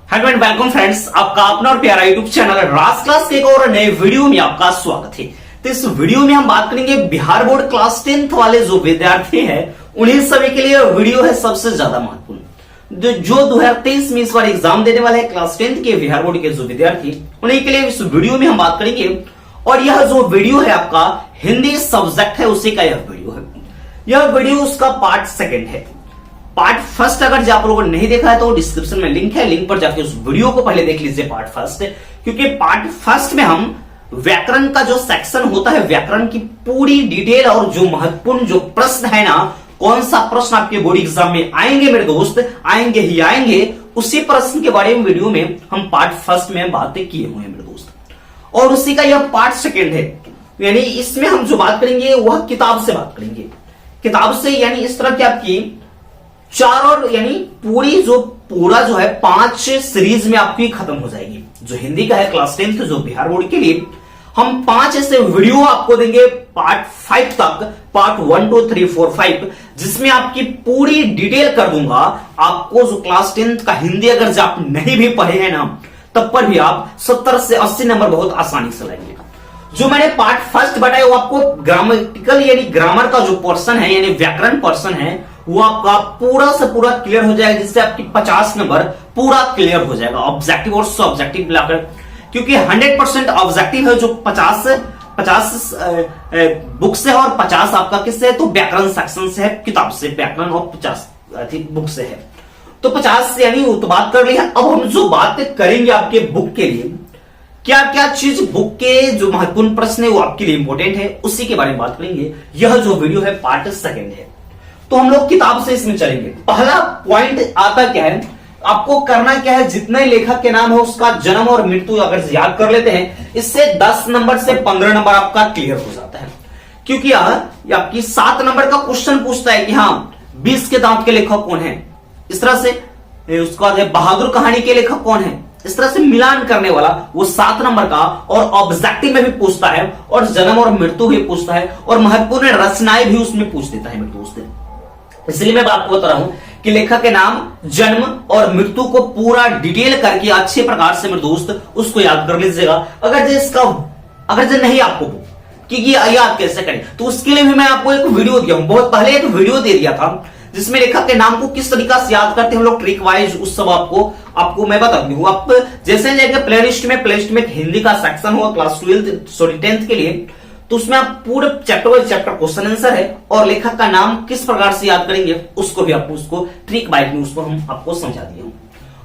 Hello and welcome friends, आपका अपना और प्यारा यूट्यूब चैनल राज क्लास के एक और नए वीडियो में आपका स्वागत है। तो इस वीडियो में हम बात करेंगे बिहार बोर्ड क्लास 10th वाले जो विद्यार्थी हैं उन्हीं सभी के लिए वीडियो है सबसे ज्यादा महत्वपूर्ण। जो 2023 में इस बार एग्जाम देने वाले हैं क्लास 10th के बिहार बोर्ड के जो विद्यार्थी, उन्हीं के लिए इस वीडियो में हम बात करेंगे। और यह जो वीडियो है आपका हिंदी सब्जेक्ट है उसी का यह वीडियो है। यह वीडियो उसका पार्ट सेकेंड है। पार्ट फर्स्ट अगर जो आप लोगों ने नहीं देखा है तो डिस्क्रिप्शन में लिंक है, लिंक पर जाके उस वीडियो को पहले देख लीजिए पार्ट फर्स्ट। क्योंकि पार्ट फर्स्ट में हम व्याकरण का जो सेक्शन होता है, व्याकरण की पूरी डिटेल और जो महत्वपूर्ण जो प्रश्न है ना, कौन सा प्रश्न आपके बोर्ड एग्जाम में आएंगे मेरे दोस्त, आएंगे ही आएंगे, उसी प्रश्न के बारे में वीडियो में हम पार्ट फर्स्ट में बातें किए हुए हैं मेरे दोस्त। और उसी का यह पार्ट सेकेंड है। यानी इसमें हम जो बात करेंगे वह किताब से बात करेंगे। किताब से यानी इस तरह की आपकी चार और यानी पूरा जो है 5 सीरीज में आपकी खत्म हो जाएगी। जो हिंदी का है क्लास 10th जो बिहार बोर्ड के लिए हम 5 ऐसे वीडियो आपको देंगे पार्ट 5 तक, पार्ट 1 2 3 4 5, जिसमें आपकी पूरी डिटेल कर दूंगा। आपको जो क्लास 10th का हिंदी अगर जो आप नहीं भी पढ़े हैं ना, तब पर भी आप 70 से 80 नंबर बहुत आसानी से लाएंगे। जो मैंने पार्ट फर्स्ट बताया वो आपको ग्रामेटिकल यानी ग्रामर का जो पोर्शन है यानी व्याकरण पोर्शन है वो आपका पूरा से पूरा क्लियर हो जाएगा, जिससे आपकी 50 नंबर पूरा क्लियर हो जाएगा ऑब्जेक्टिव और सब्जेक्टिव मिलाकर। क्योंकि 100% ऑब्जेक्टिव है जो 50 बुक से है और 50 आपका किससे है तो व्याकरण सेक्शन से है, किताब से व्याकरण, और 50 बुक से है। तो 50 यानी वो तो बात कर ली है। अब हम जो बात करेंगे आपके बुक के लिए, क्या क्या चीज बुक के जो महत्वपूर्ण प्रश्न है वो आपके लिए इंपॉर्टेंट है, उसी के बारे में बात करेंगे। यह जो वीडियो है पार्ट सेकेंड है। तो हम लोग किताब से इसमें चलेंगे। पहला पॉइंट आता क्या है, आपको करना क्या है, जितने लेखक के नाम है उसका जन्म और मृत्यु अगर याद कर लेते हैं, इससे 10 नंबर से 15 नंबर आपका क्लियर हो जाता है। क्योंकि यह आपकी 7 नंबर का क्वेश्चन पूछता है कि हाँ 20 के दांत के लेखक कौन है, इस तरह से। उसके बाद बहादुर कहानी के लेखक कौन है, इस तरह से मिलान करने वाला वो 7 नंबर का। और ऑब्जेक्टिव में भी पूछता है और जन्म और मृत्यु भी पूछता है और महत्वपूर्ण रचनाएं भी उसमें पूछ देता है मेरे दोस्त। इसलिए मैं बात बता रहा हूं कि लेखक के नाम, जन्म और मृत्यु को पूरा डिटेल करके अच्छे प्रकार से मेरे दोस्त उसको याद कर लीजिएगा। अगर जो नहीं आपको कि ये याद कैसे करें, तो उसके लिए भी मैं आपको एक वीडियो दिया हूं, बहुत पहले एक वीडियो दे दिया था जिसमें लेखक के नाम को किस तरीका से याद करते हैं हम लोग ट्रिक वाइज, उस सब आपको मैं बता दूं। आप जैसे जाएंगे प्लेलिस्ट में हिंदी का सेक्शन होगा क्लास 10th के लिए, तो उसमें आप पूरे chapter wise chapter question answer है और लेखक का नाम किस प्रकार से याद करेंगे उसको भी आपको उसको ट्रिक वाइज में उसको हम आपको समझा दिए हूं।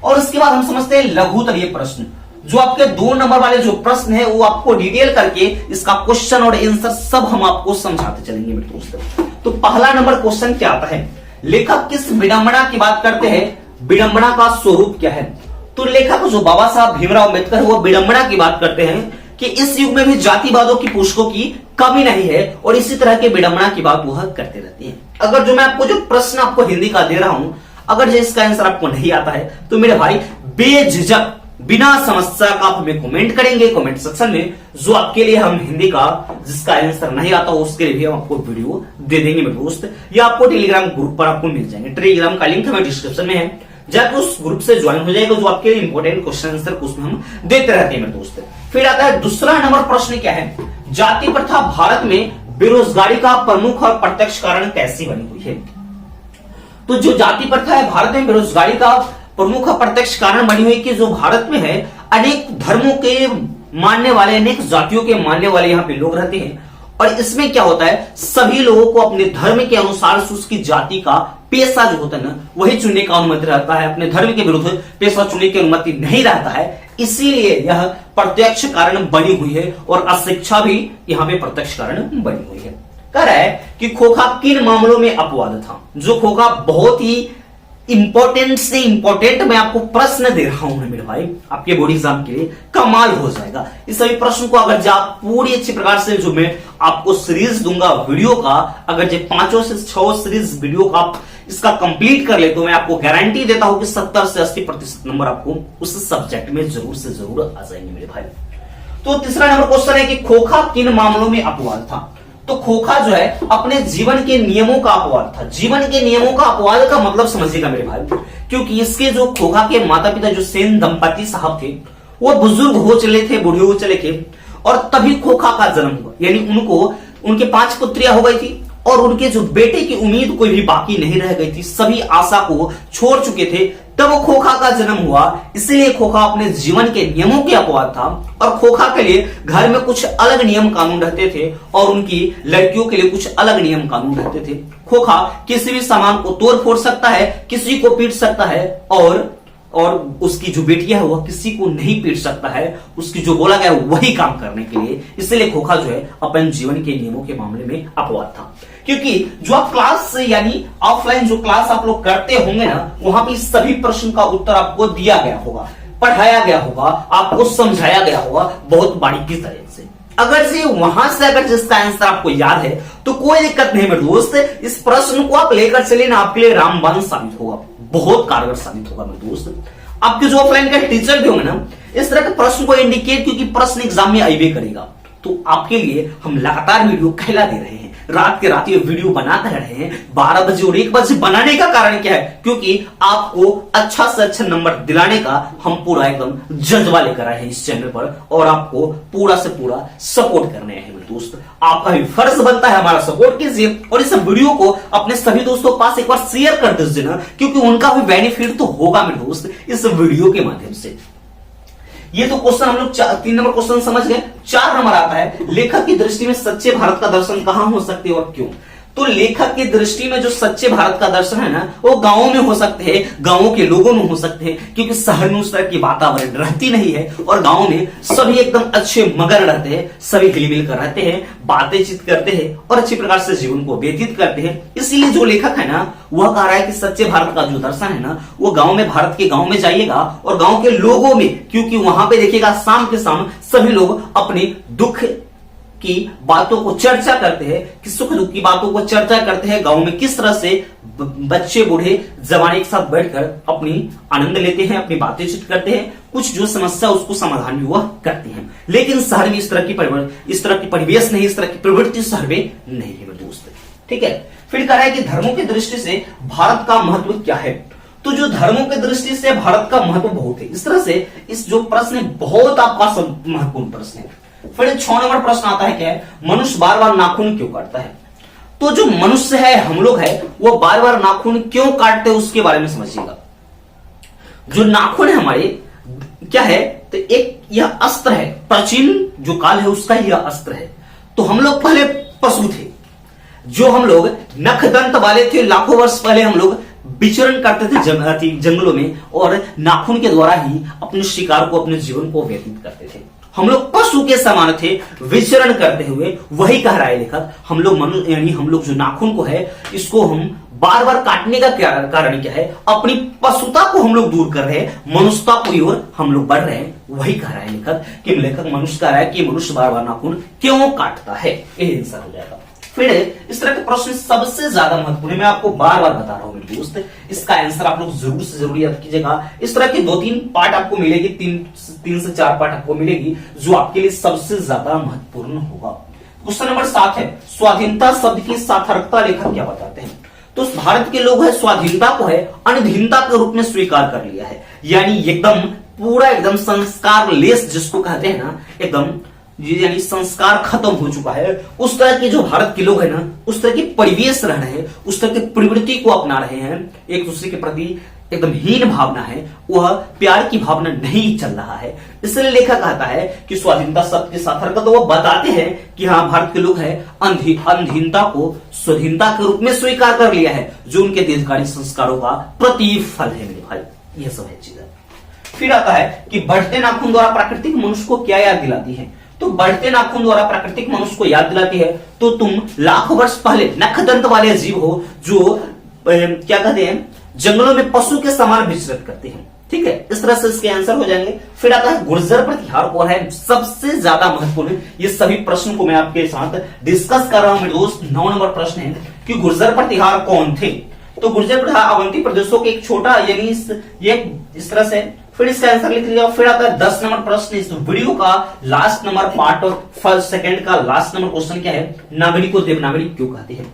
और उसके बाद हम समझते हैं लघुत्तरीय प्रश्न। जो आपके 2 नंबर वाले जो प्रश्न है वो आपको डिटेल करके इसका क्वेश्चन और आंसर सब हम आपको समझाते चलेंगे मेरे दोस्तों। तो पहला नंबर क्वेश्चन क्या आता है, लेखक किस विडंबना की बात करते हैं, विडंबना का स्वरूप क्या है। तो लेखक जो बाबा साहब भीमराव अम्बेडकर वो विडंबना की बात करते हैं कि इस युग में भी जातिवादों की पुस्तकों की कमी नहीं है, और इसी तरह के विडंबना की बात वह करते रहती है। अगर जो मैं आपको जो प्रश्न आपको हिंदी का दे रहा हूं, अगर जो इसका आंसर आपको नहीं आता है तो मेरे भाई बेझिझक बिना समस्या का आप हमें कमेंट करेंगे कमेंट सेक्शन में, जो आपके लिए हम हिंदी का जिसका आंसर नहीं आता उसके लिए भी हम आपको वीडियो दे देंगे मेरे दोस्त। या आपको टेलीग्राम ग्रुप पर आपको मिल जाएंगे, टेलीग्राम का लिंक हमें डिस्क्रिप्शन में है, जाकर उस ग्रुप से ज्वाइन हो जाएगा। जो आपके लिए इंपॉर्टेंट क्वेश्चन आंसर उसमें हम देते रहते हैं मेरे दोस्त। फिर आता है दूसरा नंबर प्रश्न क्या है, जाति प्रथा भारत में बेरोजगारी का प्रमुख और प्रत्यक्ष कारण कैसी बनी हुई है। तो जो जाति प्रथा है भारत में बेरोजगारी का प्रमुख और प्रत्यक्ष कारण बनी हुई कि जो भारत में है अनेक धर्मों के मानने वाले, अनेक जातियों के मानने वाले यहाँ पे लोग रहते हैं। और इसमें क्या होता है, सभी लोगों को अपने धर्म के अनुसार उसकी जाति का पेशा जो होता है ना वही चुनने का अनुमति रहता है, अपने धर्म के विरुद्ध पेशा चुनने की अनुमति नहीं रहता है। इसीलिए यह प्रत्यक्ष कारण बनी हुई है और अशिक्षा भी यहाँ पे प्रत्यक्ष कारण बनी हुई है। कह रहा है कि खोखा किन मामलों में अपवाद था। जो खोखा बहुत ही इंपॉर्टेंट से इंपॉर्टेंट मैं आपको प्रश्न दे रहा हूं मेरे भाई, आपके बोर्ड एग्जाम के लिए कमाल हो जाएगा। इस सभी प्रश्न को अगर आप पूरी अच्छी प्रकार से जो मैं आपको सीरीज दूंगा वीडियो का, अगर जो 5 से 6 सीरीज वीडियो का आप इसका कंप्लीट कर ले तो मैं आपको गारंटी देता हूं कि 70 से 80% नंबर आपको उस सब्जेक्ट में जरूर से जरूर आ जाएंगे मेरे भाई। तो तीसरा नंबर क्वेश्चन है कि खोखा किन मामलों में अपवाद था। तो खोखा जो है अपने जीवन के नियमों का अपवाद था। जीवन के नियमों का अपवाद का मतलब समझिएगा मेरे भाई, क्योंकि इसके जो खोखा के माता पिता जो सेन दंपति साहब थे वो बुजुर्ग हो चले थे, बूढ़े हो चले थे, और तभी खोखा का जन्म हुआ। यानी उनको उनके 5 पुत्रियां हो गई थी और उनके जो बेटे की उम्मीद कोई भी बाकी नहीं रह गई थी, सभी आशा को छोड़ चुके थे, तब वो खोखा का जन्म हुआ। इसलिए खोखा अपने जीवन के नियमों के अपवाद था और खोखा के लिए घर में कुछ अलग नियम कानून रहते थे और उनकी लड़कियों के लिए कुछ अलग नियम कानून रहते थे। खोखा किसी भी सामान को तोड़ फोड़ सकता है, किसी को पीट सकता है, और उसकी जो बेटियां है वह किसी को नहीं पीट सकता है, उसकी जो बोला गया वही काम करने के लिए। इसलिए खोखा जो है अपन जीवन के नियमों के मामले में अपवाद था। क्योंकि जो आप क्लास यानी ऑफलाइन जो क्लास आप लोग करते होंगे ना, वहां पे सभी प्रश्न का उत्तर आपको दिया गया होगा, पढ़ाया गया होगा, आपको समझाया गया होगा बहुत बारीकी तरह से। अगर से वहां से अगर जिसका आंसर आपको याद है तो कोई दिक्कत नहीं मेरे दोस्त, इस प्रश्न को आप लेकर चलिए ना, आपके लिए रामबाण साबित होगा, बहुत कारगर साबित होगा मेरे दोस्त। आपके जो ऑफलाइन का टीचर भी होंगे ना, इस तरह के प्रश्न को इंडिकेट, क्योंकि प्रश्न एग्जाम में आइए करेगा, तो आपके लिए हम लगातार वीडियो कहला दे रहे हैं, रात के रात ये वीडियो बनाते रहे हैं 12 बजे और 1 बजे। बनाने का कारण क्या है? क्योंकि आपको अच्छा से अच्छा नंबर दिलाने का हम पूरा एकदम जज्बा लेकर आए हैं इस चैनल पर, और आपको पूरा से पूरा सपोर्ट करने हैं मेरे दोस्त। आपका भी फर्ज बनता है हमारा सपोर्ट कीजिए और इस वीडियो को अपने सभी दोस्तों के पास एक बार शेयर कर दीजिए ना, क्योंकि उनका भी बेनिफिट तो होगा मेरे दोस्त इस वीडियो के माध्यम से। ये तो क्वेश्चन हम लोग 3 नंबर क्वेश्चन समझ गए। 4 नंबर आता है, लेखक की दृष्टि में सच्चे भारत का दर्शन कहां हो सकते हैं और क्यों? तो लेखक की दृष्टि में जो सच्चे भारत का दर्शन है ना, वो गांवों में हो सकते हैं, गांवों के लोगों में हो सकते हैं, क्योंकि शहर में उस तरह की वातावरण रहती नहीं है और गांव में सभी एकदम अच्छे मगन रहते हैं, सभी हिलमिल कर रहते हैं, बातचीत करते हैं और अच्छी प्रकार से जीवन को व्यतीत करते हैं। इसीलिए जो लेखक है ना, वह कह रहा है कि सच्चे भारत का जो दर्शन है ना, वो गांव में, भारत के गांव में जाइएगा और गांव के लोगों में, क्योंकि वहां पे देखिएगा शाम के शाम सभी लोग अपने दुख की बातों को चर्चा करते हैं, कि सुख दुख की बातों को चर्चा करते हैं। गांव में किस तरह से बच्चे बूढ़े जवान एक साथ बैठकर अपनी आनंद लेते हैं, अपनी बातचीत करते हैं, कुछ जो समस्या उसको समाधान भी वह करते हैं। लेकिन शहर में इस तरह की परिवेश नहीं, इस तरह की प्रवृत्ति शहर में नहीं है मेरे दोस्त। ठीक है, फिर कह रहा है कि धर्मों की दृष्टि से भारत का महत्व क्या है? तो जो धर्मों की दृष्टि से भारत का महत्व बहुत है। इस तरह से इस जो प्रश्न है बहुत आपका महत्वपूर्ण प्रश्न है। फिर 6 नंबर प्रश्न आता है, क्या है? मनुष्य बार बार नाखून क्यों काटता है? तो जो मनुष्य है, हम लोग है, वो बार बार नाखून क्यों काटते हैं उसके बारे में समझिएगा। जो नाखून है हमारे क्या है? तो एक यह अस्त्र है, प्राचीन जो काल है उसका यह अस्त्र है। तो हम लोग पहले पशु थे, जो हम लोग नख दंत वाले थे, लाखों वर्ष पहले हम लोग विचरण करते थे जंगलों में और नाखून के द्वारा ही अपने शिकार को, अपने जीवन को व्यतीत करते थे। हम लोग पशु के समान थे विचरण करते हुए। वही कह रहा है लेखक, हम लोग मनुष्य यानी हम लोग जो नाखून को है, इसको हम बार बार काटने का कारण क्या है? अपनी पशुता को हम लोग दूर कर रहे हैं, मनुष्यता की ओर हम लोग बढ़ रहे हैं। वही कह रहा है लेखक कि लेखक मनुष्य कह रहा है कि मनुष्य बार बार नाखून क्यों काटता है। यही आंसर हो जाएगा। फिर इस तरह के प्रश्न सबसे ज्यादा महत्वपूर्ण है, मैं आपको बार बार बता रहा हूं मेरे दोस्त, इसका आंसर आप लोग जरूर से जरूर याद कीजिएगा। इस तरह के 2-3 पार्ट आपको मिलेगी, 3 से 4 पार्ट आपको मिलेगी, जो आपके लिए सबसे ज्यादा महत्वपूर्ण होगा। क्वेश्चन नंबर 7 है, स्वाधीनता शब्द की सार्थकता लेखक क्या बताते हैं? तो भारत के लोग है स्वाधीनता को है अनधीनता के रूप में स्वीकार कर लिया है, यानी एकदम पूरा एकदम संस्कार लेस जिसको कहते हैं ना, एकदम यानी संस्कार खत्म हो चुका है। उस तरह के जो भारत के लोग हैं ना, उस तरह के परिवेश रह रहे हैं, उस तरह की प्रवृत्ति को अपना रहे हैं, एक दूसरे के प्रति एकदम हीन भावना है, वह प्यार की भावना नहीं चल रहा है। इसलिए लेखक कहता है कि स्वाधीनता शब्द के सार्थकता, तो वह बताते हैं कि हाँ भारत के लोग हैं अनधीनता को स्वाधीनता के रूप में स्वीकार कर लिया है, जो उनके दीर्घकालिक संस्कारों का प्रतिफल है मेरे भाई। यह सब है चीजें। फिर आता है कि बढ़ते नाखून द्वारा प्राकृतिक मनुष्य को क्या याद दिलाती है? तो बढ़ते नाखून द्वारा प्राकृतिक मनुष्य को याद दिलाती है, तो तुम लाखों वर्ष पहले नखदंत वाले जीव हो, जो क्या कहते हैं, जंगलों में पशु के समान विचरण करते हैं। ठीक है, इस तरह से इसके आंसर हो जाएंगे। फिर आता है गुर्जर प्रतिहार कौन है? सबसे ज्यादा महत्वपूर्ण। ये सभी प्रश्न को मैं आपके साथ डिस्कस कर रहा हूं मेरे दोस्त। 9 नंबर प्रश्न है कि गुर्जर प्रतिहार कौन थे? तो गुर्जर प्रतिहार अवंती प्रदेशों के एक छोटा यानी इस तरह से फिर इसका आंसर लिख लीजिएगा। फिर आता है 10 नंबर प्रश्न इस वीडियो का लास्ट नंबर पार्ट और फर्स्ट सेकंड का लास्ट नंबर क्वेश्चन क्या है, नागरिक को देवनागरी क्यों कहते हैं।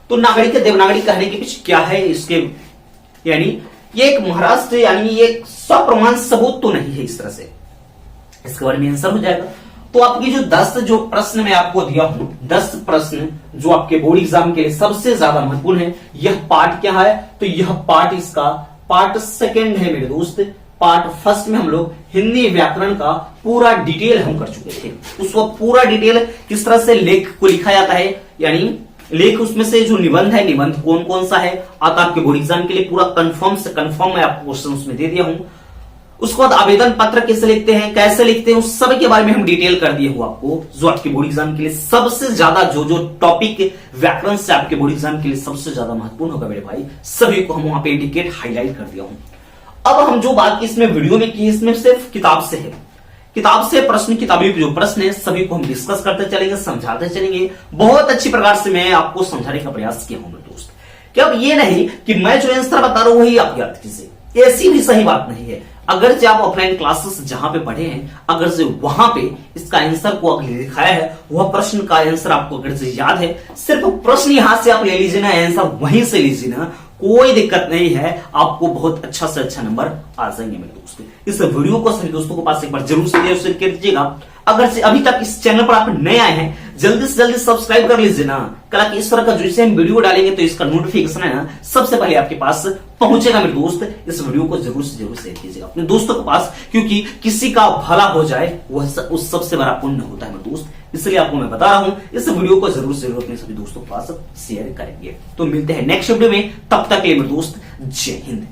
तो नागरिक के देवनागरी कहने के पीछे क्या है इसके, यानी ये एक महाराष्ट्र यानी ये सप्रमाण सबूत तो नहीं है इस तरह से, इसके बारे में आंसर हो जाएगा। तो आपकी जो 10 जो प्रश्न मैं आपको दिया हूं, 10 प्रश्न जो आपके बोर्ड एग्जाम के लिए सबसे ज्यादा महत्वपूर्ण है, यह पार्ट क्या है, तो यह पार्ट इसका पार्ट सेकंड है मेरे दोस्त। पार्ट फर्स्ट में हम लोग हिंदी व्याकरण का पूरा डिटेल हम कर चुके थे। उस वक्त पूरा डिटेल किस तरह से लेख को लिखा जाता है, यानी लेख उसमें से जो निबंध है, निबंध कौन कौन सा है आता आपके बोर्ड एग्जाम के लिए पूरा कंफर्म से कंफर्म मैं आपको क्वेश्चन उसमें दे दिया हूं। उसके बाद आवेदन पत्र कैसे लिखते हैं, कैसे लिखते हैं, उस सब के बारे में हम डिटेल कर दिए हुआ आपको, जो आपके बोर्ड एग्जाम के लिए सबसे ज्यादा जो टॉपिक व्याकरण से आपके बोर्ड एग्जाम के लिए सबसे ज्यादा महत्वपूर्ण होगा मेरे भाई, सभी को हम वहां पे इंडिकेट हाईलाइट कर दिया हूं। अब हम जो बात की इसमें वीडियो में की, इसमें सिर्फ किताब से है, किताब से प्रश्न, किताबी जो प्रश्न है सभी को हम डिस्कस करते चलेंगे, समझाते चलेंगे। बहुत अच्छी प्रकार से मैं आपको समझाने का प्रयास किया हूं मेरे दोस्त, कि अब ये नहीं कि मैं जो आंसर बता रहा हूं वही आप याद कीजिए, ऐसी भी सही बात नहीं है। अगर से आप ऑफलाइन क्लासेस जहां पे पढ़े हैं, अगर से वहां पे इसका आंसर को अगर दिखाया है, वह प्रश्न का आंसर आपको अगर से याद है, सिर्फ प्रश्न यहां से आप ले लीजिए ना, आंसर वहीं से लीजिए ना, कोई दिक्कत नहीं है, आपको बहुत अच्छा से अच्छा नंबर आ जाएंगे मेरे दोस्तों। इस वीडियो को सभी दोस्तों के पास एक बार जरूर शेयर कर दीजिएगा। अगर से अभी तक इस चैनल पर आप नए आए हैं, जल्दी से जल्दी सब्सक्राइब कर लीजिए ना, कल कि इस तरह का जैसे हम वीडियो डालेंगे तो इसका नोटिफिकेशन है ना सबसे पहले आपके पास पहुंचेगा मेरे दोस्त। इस वीडियो को जरूर से जरूर शेयर कीजिएगा अपने दोस्तों के पास, क्योंकि किसी का भला हो जाए वह उस सबसे बड़ा पुण्य होता है मेरे दोस्त। इसलिए आपको मैं बता रहा हूं, इस वीडियो को जरूर से जरूर अपने सभी दोस्तों के पास शेयर करेंगे। तो मिलते हैं नेक्स्ट वीडियो में, तब तक के लिए मेरे दोस्त जय हिंद।